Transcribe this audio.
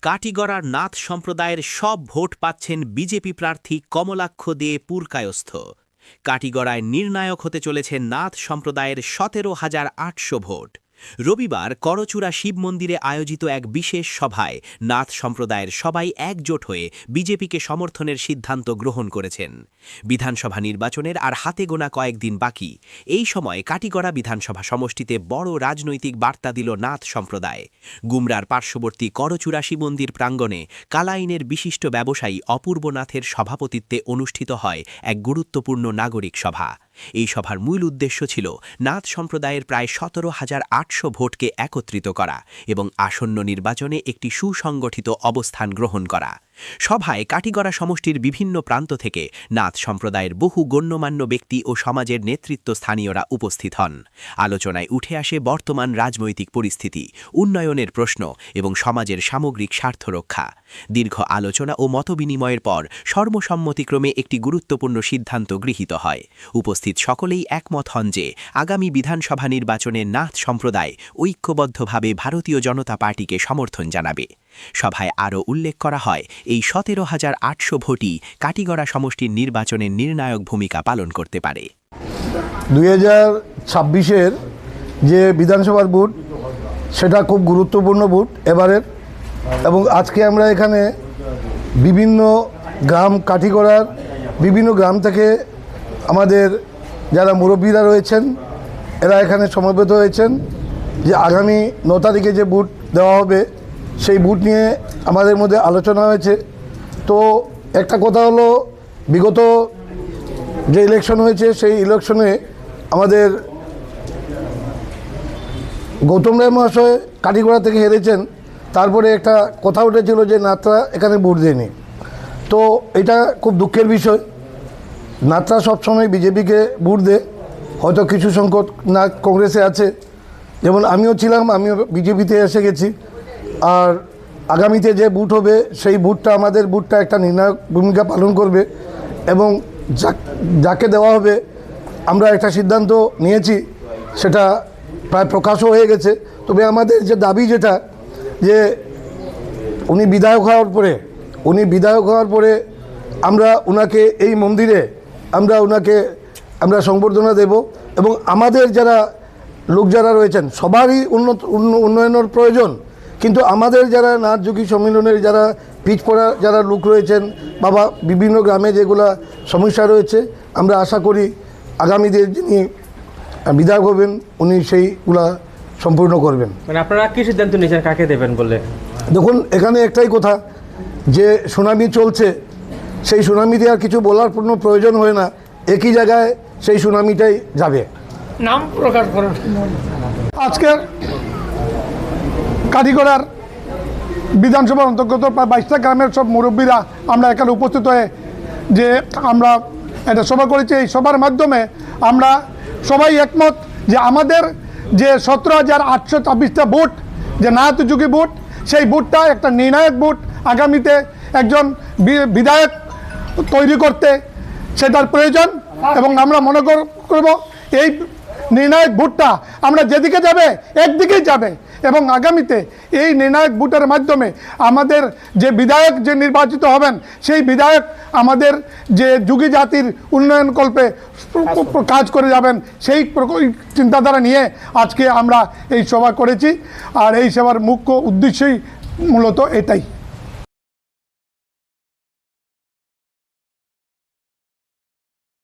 কাটিগড়ার নাথ সম্প্রদায়ের সব ভোট পাচ্ছেন বিজেপি প্রার্থী কমলাক্ষ দে পুরকায়স্থ। কাটিগড়ায় নির্ণায়ক হতে চলেছে নাথ সম্প্রদায়ের 17,800 ভোট। রবিবার করচূড়া শিব মন্দিরে আয়োজিত এক বিশেষ সভায় নাথ সম্প্রদায়ের সবাই একজোট হয়ে বিজেপিকে সমর্থনের সিদ্ধান্ত গ্রহণ করেছেন। বিধানসভা নির্বাচনের আর হাতে গোনা কয়েকদিন বাকি। এই সময় কাটিগড়া বিধানসভা সমষ্টিতে বড় রাজনৈতিক বার্তা দিল নাথ সম্প্রদায়। গুমরার পার্শ্ববর্তী করচূড়া শিব মন্দির প্রাঙ্গণে কালাইনের বিশিষ্ট ব্যবসায়ী অপূর্ব নাথের সভাপতিত্বে অনুষ্ঠিত হয় এক গুরুত্বপূর্ণ নাগরিক সভা। এই সভার মূল উদ্দেশ্য ছিল নাথ সম্প্রদায়ের প্রায় 17,800 ভোটকে একত্রিত করা এবং আসন্ন নির্বাচনে একটি সুসংগঠিত অবস্থান গ্রহণ করা। সভায় কাটিগড়া সমষ্টির বিভিন্ন প্রান্ত থেকে নাথ সম্প্রদায়ের বহু গণ্যমান্য ব্যক্তি ও সমাজের নেতৃত্বস্থানীয়রা উপস্থিত হন। আলোচনায় উঠে আসে বর্তমান রাজনৈতিক পরিস্থিতি, উন্নয়নের প্রশ্ন এবং সমাজের সামগ্রিক স্বার্থ রক্ষা। দীর্ঘ আলোচনা ও মতবিনিময়ের পর সর্বসম্মতিক্রমে একটি গুরুত্বপূর্ণ সিদ্ধান্ত গৃহীত হয়। উপস্থিত সকলেই একমত হন যে আগামী বিধানসভা নির্বাচনে নাথ সম্প্রদায় ঐক্যবদ্ধভাবে ভারতীয় জনতা পার্টিকে সমর্থন জানাবে। সভায় আরও উল্লেখ করা হয়, এই 17,800 ভোটই কাটিগড়া সমষ্টির নির্বাচনে নির্ণায়ক ভূমিকা পালন করতে পারে। 2026-এর যে বিধানসভার ভোট, সেটা খুব গুরুত্বপূর্ণ ভোট এবারের। এবং আজকে আমরা এখানে বিভিন্ন গ্রাম, কাটিগড়ার বিভিন্ন গ্রাম থেকে আমাদের যারা মুরব্বীরা রয়েছেন এরা এখানে সমবেত হয়েছেন যে আগামী 9 তারিখে যে ভোট দেওয়া হবে সেই ভোট নিয়ে আমাদের মধ্যে আলোচনা হয়েছে। তো একটা কথা হলো, বিগত যে ইলেকশন হয়েছে সেই ইলেকশনে আমাদের গৌতম রায় মহাশয় কাটিগড়া থেকে হেরেছেন। তারপরে একটা কথা উঠেছিল যে নাথরা এখানে ভোট দেয়নি। তো এটা খুব দুঃখের বিষয়। নাথরা সবসময় বিজেপিকে ভোট দেয়, হয়তো কিছু সংখ্যক না কংগ্রেসে আছে, যেমন আমিও ছিলাম, আমিও বিজেপিতে এসে গেছি। আর আগামীতে যে ভোট হবে সেই ভোটটা, আমাদের ভোটটা একটা নির্ণায়ক ভূমিকা পালন করবে এবং যাকে দেওয়া হবে আমরা একটা সিদ্ধান্ত নিয়েছি, সেটা প্রায় প্রকাশও হয়ে গেছে। তবে আমাদের যে দাবি যেটা, যে উনি বিধায়ক হওয়ার পরে আমরা ওনাকে এই মন্দিরে আমরা সংবর্ধনা দেব এবং আমাদের যারা লোক যারা রয়েছেন সবারই উন্নয়নের প্রয়োজন, কিন্তু আমাদের যারা নাথ যোগী সম্মিলনের যারা পিছপড়া যারা লোক রয়েছেন, বাবা বিভিন্ন গ্রামে যেগুলা সমস্যা রয়েছে, আমরা আশা করি আগামীদের যিনি বিধায়ক হবেন উনি সেইগুলা সম্পূর্ণ করবেন। মানে আপনারা কি সিদ্ধান্ত নিয়েছেন কাকে দেবেন বলে? দেখুন, এখানে একটাই কথা, যে সুনামি চলছে, সেই সুনামিতে আর কিছু বলার কোনো প্রয়োজন হয় না, একই জায়গায় সেই সুনামিটাই যাবে। নাম প্রকাশ করেন। আজকের কাটিগড়ার বিধানসভার অন্তর্গত প্রায় 22টা গ্রামের সব মুরব্বীরা আমরা এখানে উপস্থিত হয়ে যে আমরা একটা সভা করেছি। এই সভার মাধ্যমে আমরা সবাই একমত যে আমাদের যে 17,826টা ভোট, যে নাথ যোগী ভোট, সেই ভোটটা একটা নির্ণায়ক ভোট। আগামীতে একজন বিধায়ক তৈরি করতে সেটার প্রয়োজন এবং আমরা মনে করব এই নির্ণায়ক ভোটটা আমরা যেদিকে যাবে একদিকেই যাবে এবং আগামীতে এই নির্ণায়ক ভোটের মাধ্যমে আমাদের যে বিধায়ক যে নির্বাচিত হবেন সেই বিধায়ক আমাদের যে যোগী জাতির উন্নয়ন কল্পে কাজ করে যাবেন, সেই চিন্তাধারা নিয়ে আজকে আমরা এই সভা করেছি। আর এই সভার মুখ্য উদ্দেশ্যই মূলত এটাই।